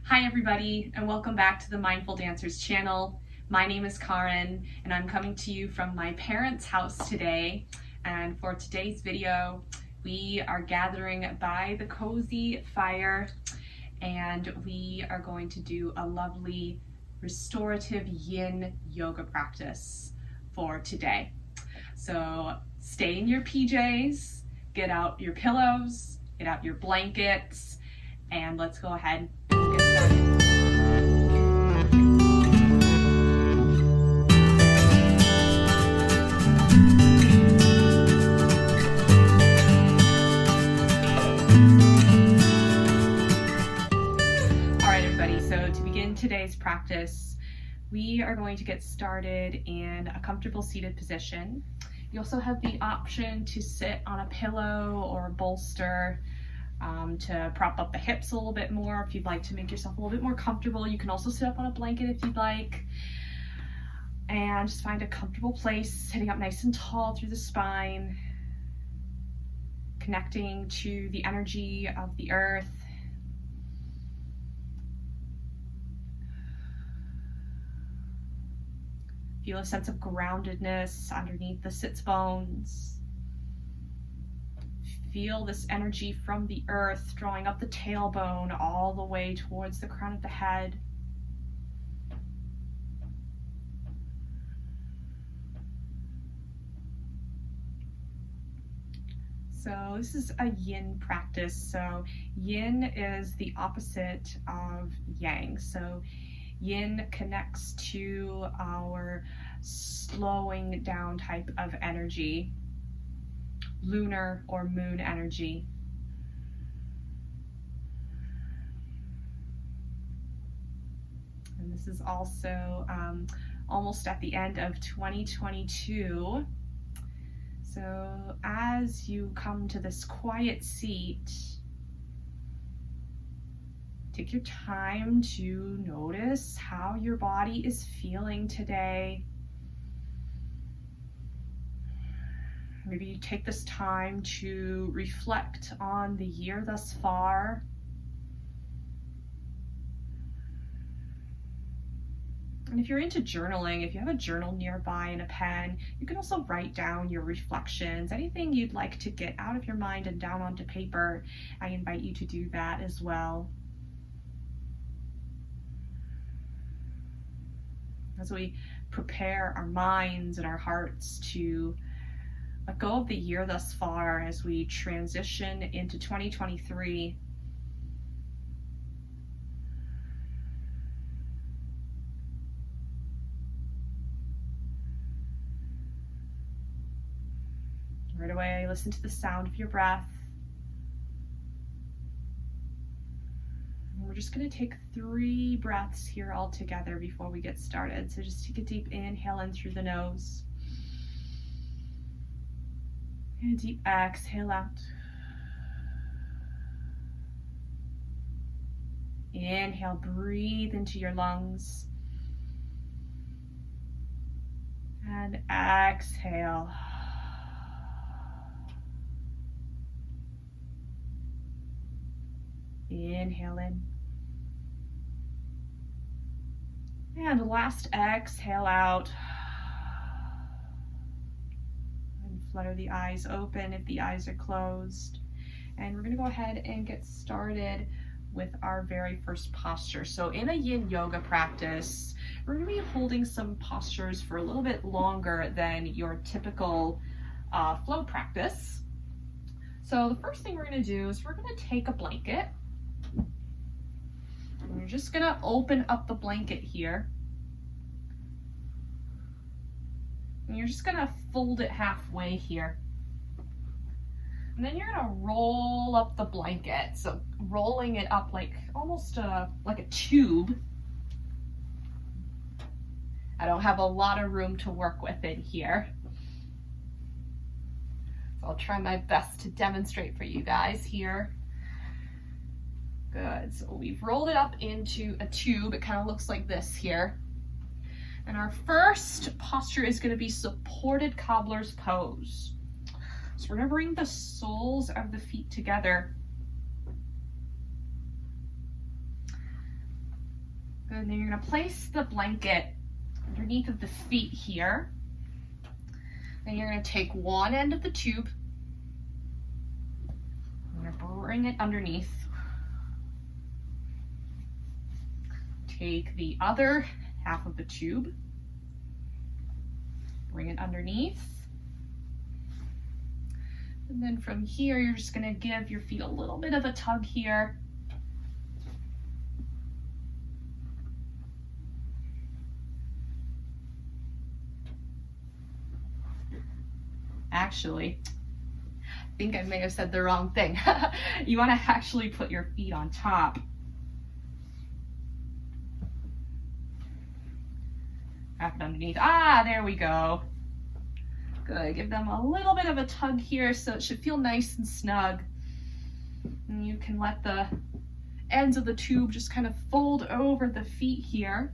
Hi everybody, and welcome back to the Mindful Dancers channel. My name is Karen, and I'm coming to you from my parents' house today. And for today's video, we are gathering by the cozy fire, and we are going to do a lovely restorative yin yoga practice for today. So stay in your PJs, get out your pillows, get out your blankets, and let's go ahead and get started. All right, everybody, so to begin today's practice, we are going to get started in a comfortable seated position. You also have the option to sit on a pillow or a bolster to prop up the hips a little bit more. If you'd like to make yourself a little bit more comfortable, you can also sit up on a blanket if you'd like. And just find a comfortable place, sitting up nice and tall through the spine, connecting to the energy of the earth. Feel a sense of groundedness underneath the sits bones. Feel this energy from the earth drawing up the tailbone all the way towards the crown of the head. So this is a yin practice. So yin is the opposite of yang. So yin connects to our slowing down type of energy, lunar or moon energy. And this is also almost at the end of 2022. So as you come to this quiet seat, take your time to notice how your body is feeling today. Maybe you take this time to reflect on the year thus far. And if you're into journaling, if you have a journal nearby and a pen, you can also write down your reflections, anything you'd like to get out of your mind and down onto paper. I invite you to do that as well. As we prepare our minds and our hearts to let go of the year thus far as we transition into 2023. Right away, listen to the sound of your breath. And we're just going to take 3 breaths here all together before we get started. So just take a deep inhale in through the nose. And a deep exhale out. Inhale, breathe into your lungs. And exhale. Inhale in. And last exhale out. Flutter the eyes open if the eyes are closed. And we're going to go ahead and get started with our very first posture. So in a yin yoga practice, we're going to be holding some postures for a little bit longer than your typical flow practice. So the first thing we're going to do is we're going to take a blanket. And we're just going to open up the blanket here. And you're just gonna fold it halfway here. And then you're gonna roll up the blanket. So rolling it up like almost like a tube. I don't have a lot of room to work with in here. So I'll try my best to demonstrate for you guys here. Good, so we've rolled it up into a tube. It kind of looks like this here. And our first posture is going to be supported cobbler's pose. So we're going to bring the soles of the feet together. Good, and then you're gonna place the blanket underneath of the feet here. Then you're gonna take one end of the tube. I'm gonna bring it underneath. Take the other half of the tube. Bring it underneath. And then from here, you're just gonna give your feet a little bit of a tug here. Actually, I think I may have said the wrong thing. You wanna actually put your feet on top. Wrap it underneath. Ah, there we go. Good, give them a little bit of a tug here so it should feel nice and snug. And you can let the ends of the tube just kind of fold over the feet here.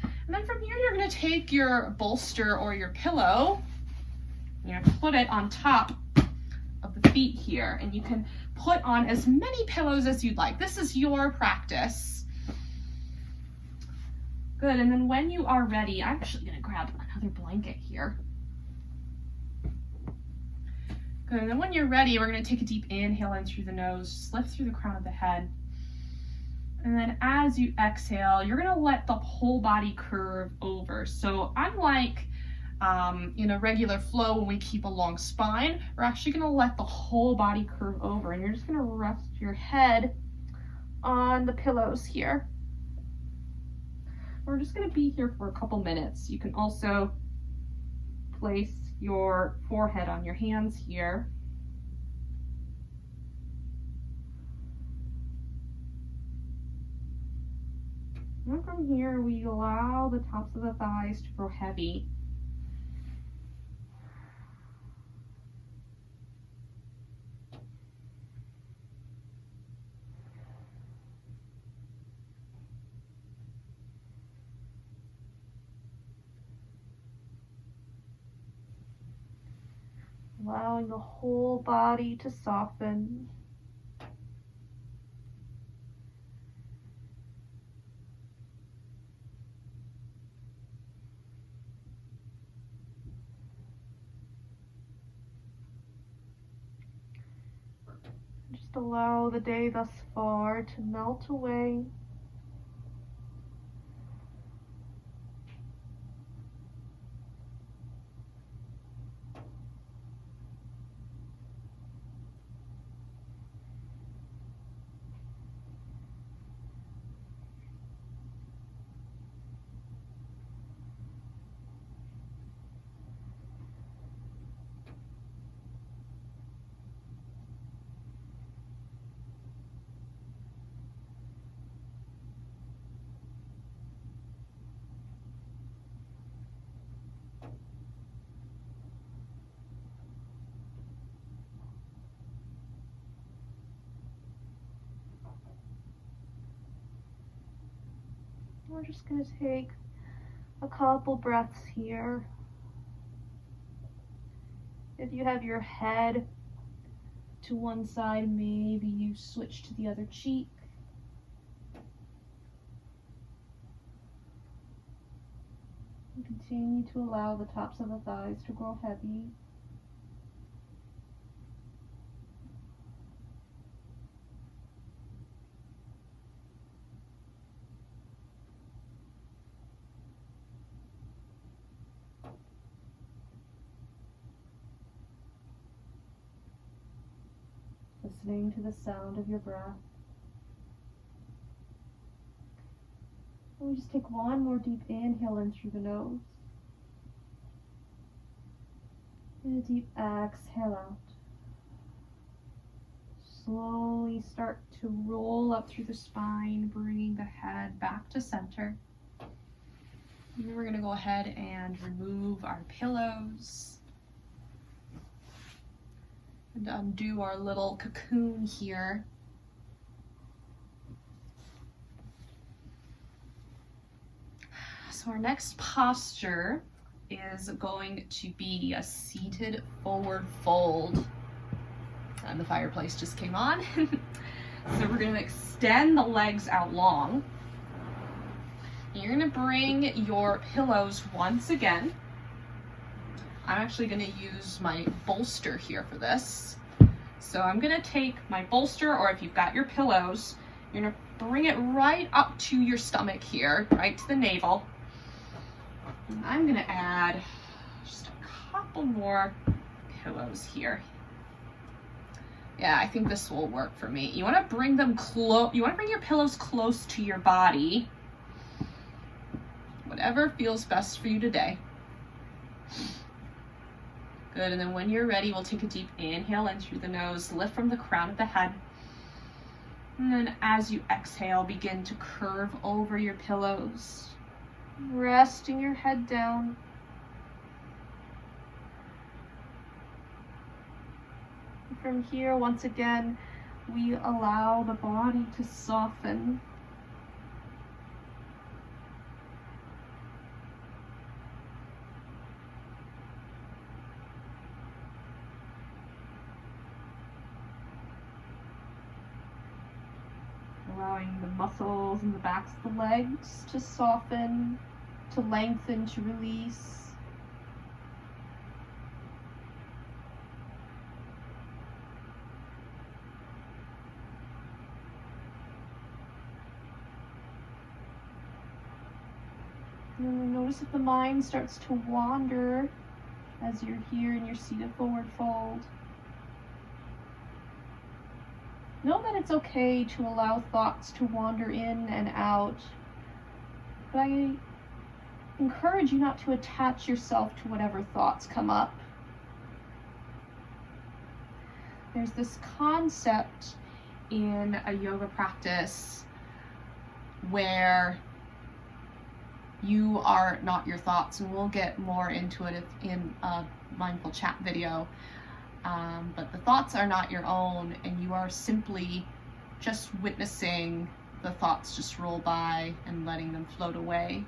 And then from here, you're gonna take your bolster or your pillow, you're gonna put it on top of the feet here, and you can put on as many pillows as you'd like. This is your practice. Good, and then when you are ready, I'm actually gonna grab another blanket here. Good, and then when you're ready, we're gonna take a deep inhale in through the nose, lift through the crown of the head. And then as you exhale, you're gonna let the whole body curve over. So unlike in a regular flow when we keep a long spine, we're actually gonna let the whole body curve over, and you're just gonna rest your head on the pillows here. We're just gonna be here for a couple minutes. You can also place your forehead on your hands here. And from here, we allow the tops of the thighs to grow heavy. Allowing the whole body to soften. Just allow the day thus far to melt away. We're just going to take a couple breaths here. If you have your head to one side, maybe you switch to the other cheek. And continue to allow the tops of the thighs to grow heavy. Listening to the sound of your breath. And we just take one more deep inhale in through the nose. And a deep exhale out. Slowly start to roll up through the spine, bringing the head back to center. And we're going to go ahead and remove our pillows. And undo our little cocoon here. So our next posture is going to be a seated forward fold. And the fireplace just came on. So we're going to extend the legs out long. You're gonna bring your pillows once again. I'm actually gonna use my bolster here for this. So I'm gonna take my bolster, or if you've got your pillows, you're gonna bring it right up to your stomach here, right to the navel. And I'm gonna add just a couple more pillows here. Yeah, I think this will work for me. You wanna bring them close, you wanna bring your pillows close to your body. Whatever feels best for you today. Good, and then when you're ready, we'll take a deep inhale in through the nose, lift from the crown of the head. And then as you exhale, begin to curve over your pillows, resting your head down. And from here, once again, we allow the body to soften. Allowing the muscles in the backs of the legs to soften, to lengthen, to release. And then notice if the mind starts to wander as you're here in your seated forward fold. Know that it's okay to allow thoughts to wander in and out, but I encourage you not to attach yourself to whatever thoughts come up. There's this concept in a yoga practice where you are not your thoughts, and we'll get more into it in a mindful chat video. But the thoughts are not your own, and you are simply just witnessing the thoughts just roll by and letting them float away.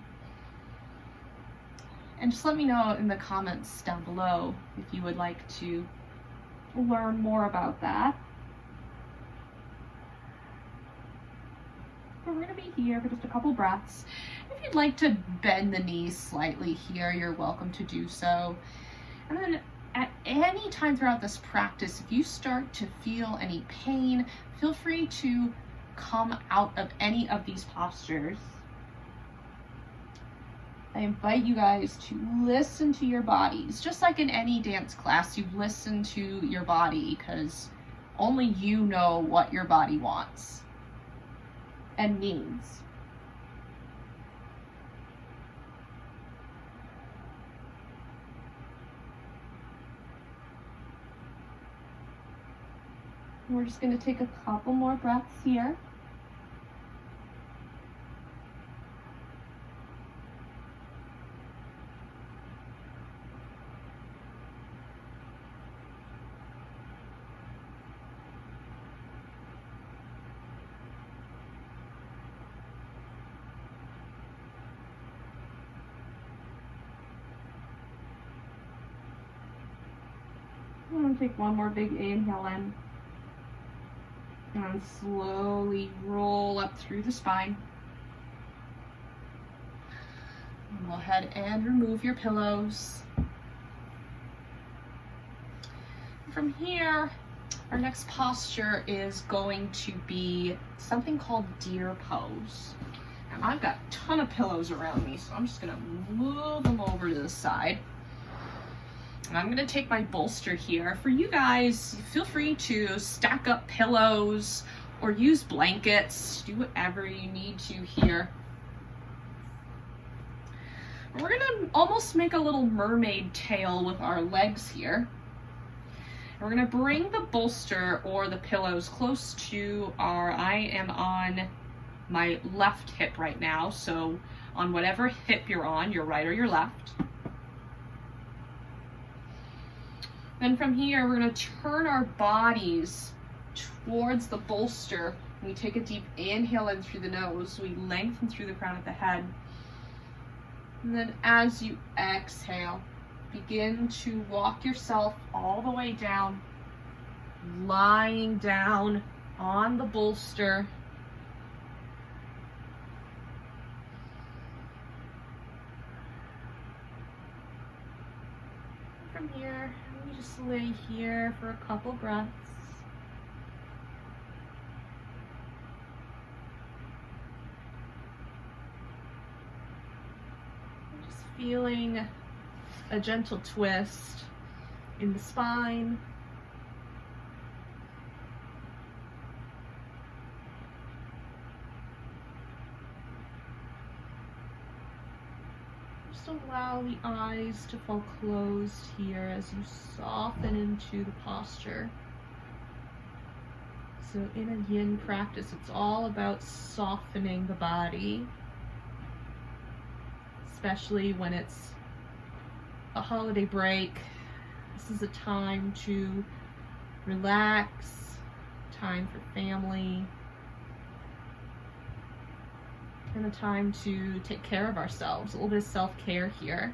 And just let me know in the comments down below if you would like to learn more about that. But we're going to be here for just a couple breaths. If you'd like to bend the knees slightly here, you're welcome to do so. And then at any time throughout this practice, if you start to feel any pain, feel free to come out of any of these postures. I invite you guys to listen to your bodies. Just like in any dance class, you listen to your body, because only you know what your body wants and needs. We're just going to take a couple more breaths here. I'm going to take one more big inhale in. And slowly roll up through the spine. And go ahead and remove your pillows. From here, our next posture is going to be something called deer pose. And I've got a ton of pillows around me, so I'm just gonna move them over to the side. And I'm gonna take my bolster here. For you guys, feel free to stack up pillows or use blankets. Do whatever you need to here. We're gonna almost make a little mermaid tail with our legs here. And we're gonna bring the bolster or the pillows close to I am on my left hip right now. So on whatever hip you're on, your right or your left. Then from here, we're going to turn our bodies towards the bolster. We take a deep inhale in through the nose. We lengthen through the crown of the head. And then as you exhale, begin to walk yourself all the way down, lying down on the bolster. From here, we just lay here for a couple breaths. Just feeling a gentle twist in the spine. Just allow the eyes to fall closed here as you soften into the posture. So in a yin practice, it's all about softening the body, especially when it's a holiday break. This is a time to relax, time for family, and a time to take care of ourselves, a little bit of self-care here.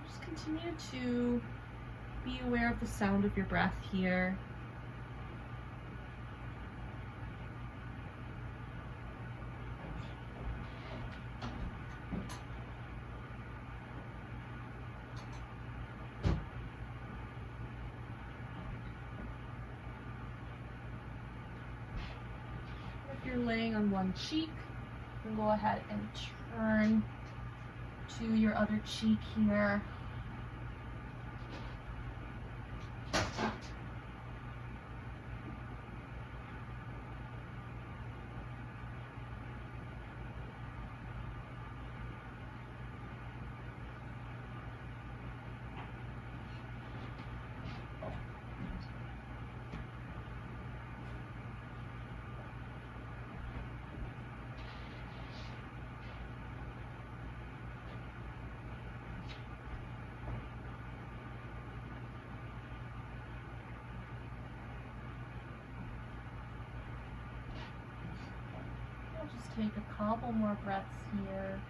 Just continue to be aware of the sound of your breath here. If you're laying on one cheek, then go ahead and turn to your other cheek here. Just take a couple more breaths here.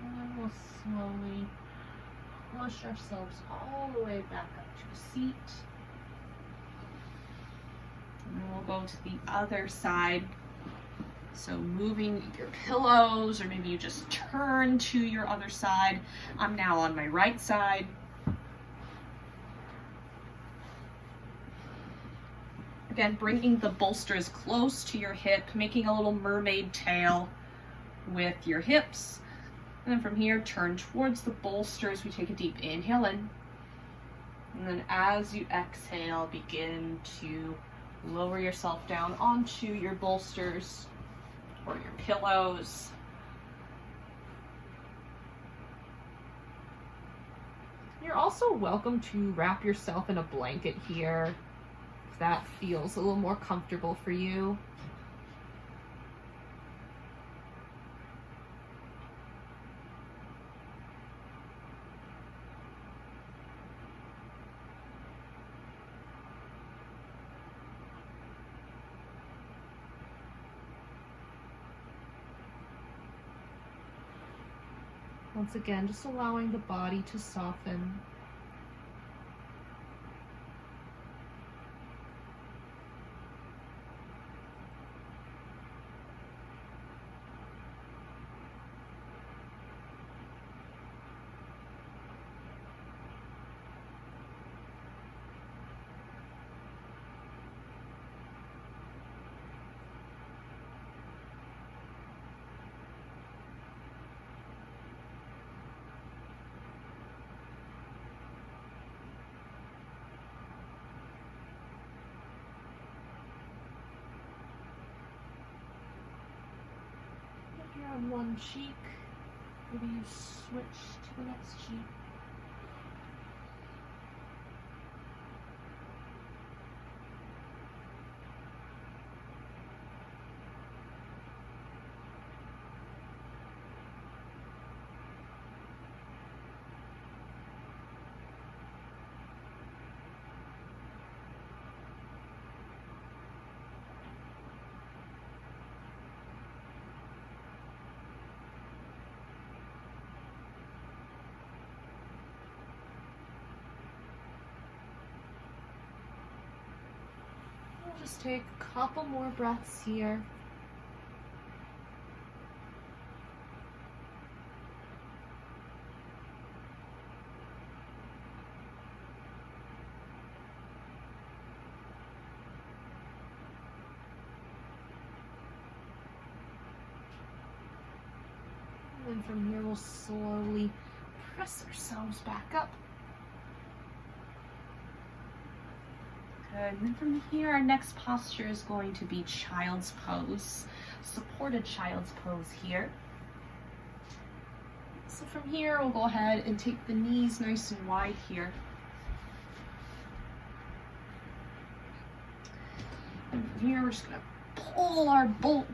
And then we'll slowly push ourselves all the way back up to a seat. And then we'll go to the other side. So moving your pillows, or maybe you just turn to your other side. I'm now on my right side. Again, bringing the bolsters close to your hip, making a little mermaid tail with your hips. And then from here, turn towards the bolsters. We take a deep inhale in. And then as you exhale, begin to lower yourself down onto your bolsters or your pillows. You're also welcome to wrap yourself in a blanket here if that feels a little more comfortable for you. Once again, just allowing the body to soften. On one cheek, maybe you switch to the next cheek. Just take a couple more breaths here. And then from here, we'll slowly press ourselves back up. Good. And then from here, our next posture is going to be child's pose, supported child's pose here. So from here, we'll go ahead and take the knees nice and wide here. And from here, we're just going to pull our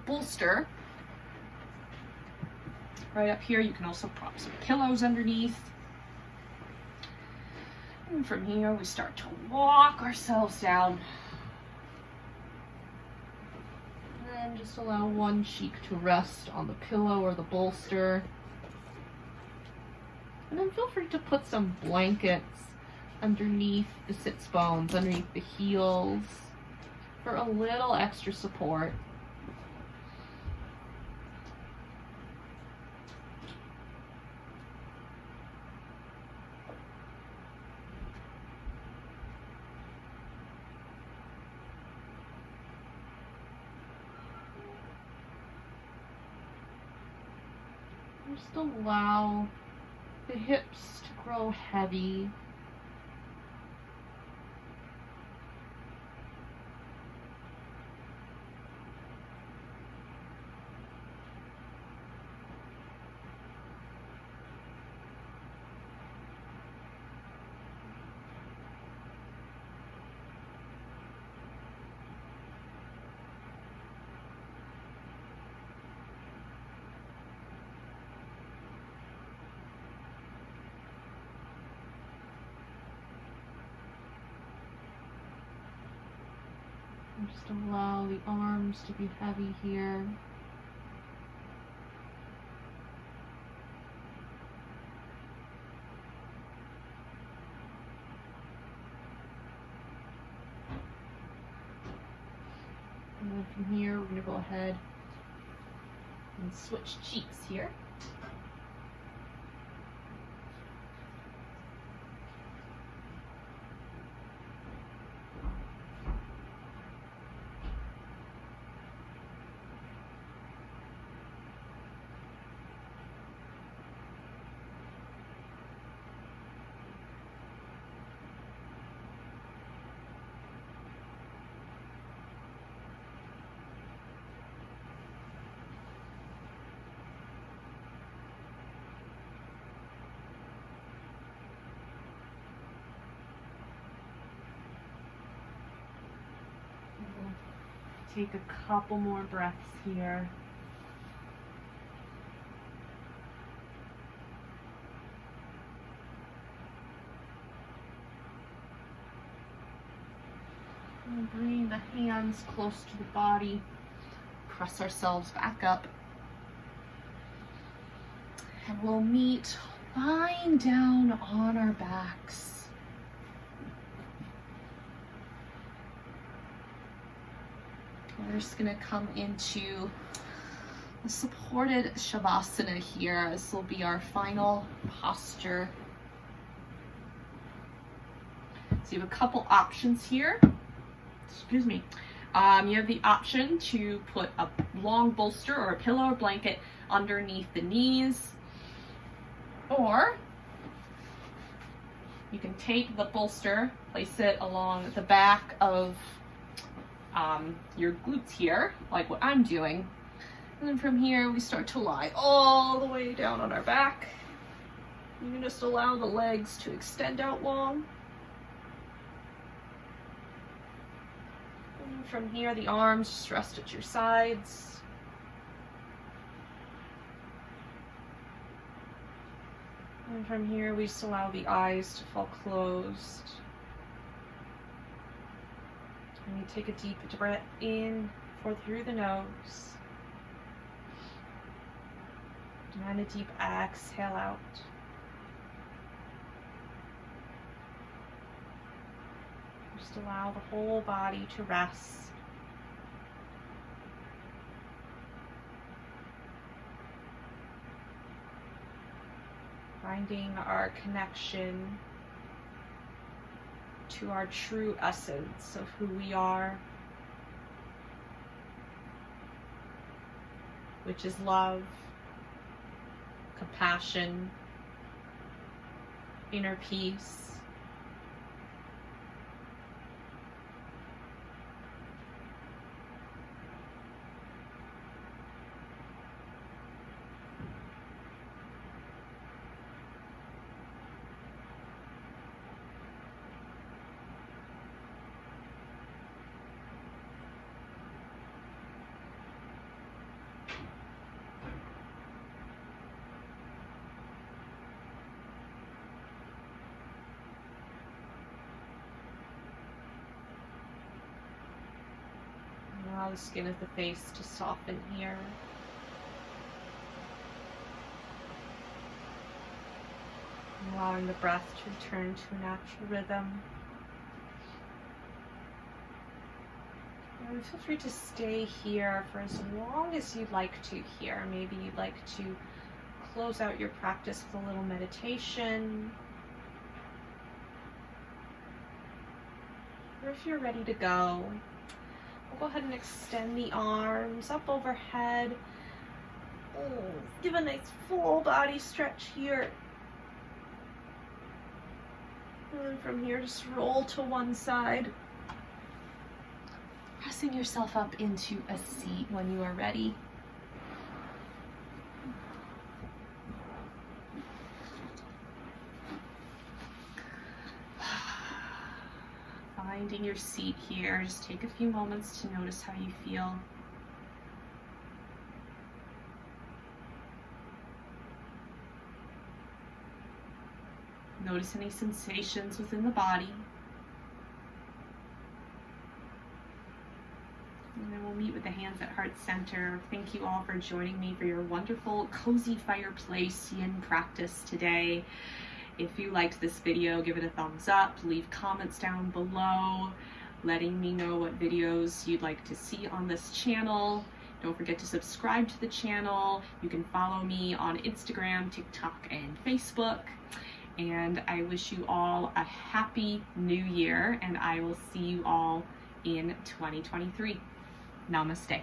bolster right up here. You can also prop some pillows underneath. And from here, we start to walk ourselves down. And just allow one cheek to rest on the pillow or the bolster. And then feel free to put some blankets underneath the sits bones, underneath the heels, for a little extra support. Just allow the hips to grow heavy. And just allow the arms to be heavy here. And then from here, we're going to go ahead and switch cheeks here. Take a couple more breaths here. And bring the hands close to the body. Press ourselves back up. And we'll meet lying down on our backs. We're just going to come into the supported Shavasana here. This will be our final posture. So you have a couple options here. Excuse me. You have the option to put a long bolster or a pillow or blanket underneath the knees. Or you can take the bolster, place it along the back of your glutes here, like what I'm doing. And then from here, we start to lie all the way down on our back. You can just allow the legs to extend out long. And from here, the arms just rest at your sides. And from here, we just allow the eyes to fall closed. And you take a deep breath in through the nose. And a deep exhale out. Just allow the whole body to rest. finding our connection to our true essence of who we are, which is love, compassion, inner peace. Allow the skin of the face to soften here. Allowing the breath to return to a natural rhythm. And feel free to stay here for as long as you'd like to here. Maybe you'd like to close out your practice with a little meditation. Or if you're ready to go, we'll go ahead and extend the arms up overhead. Give a nice full body stretch here. And from here, just roll to one side. Pressing yourself up into a seat when you are ready. Finding your seat here, just take a few moments to notice how you feel. Notice any sensations within the body. And then we'll meet with the hands at heart center. Thank you all for joining me for your wonderful cozy fireplace yin practice today. If you liked this video, give it a thumbs up, leave comments down below, letting me know what videos you'd like to see on this channel. Don't forget to subscribe to the channel. You can follow me on Instagram, TikTok, and Facebook. And I wish you all a happy new year, and I will see you all in 2023. Namaste.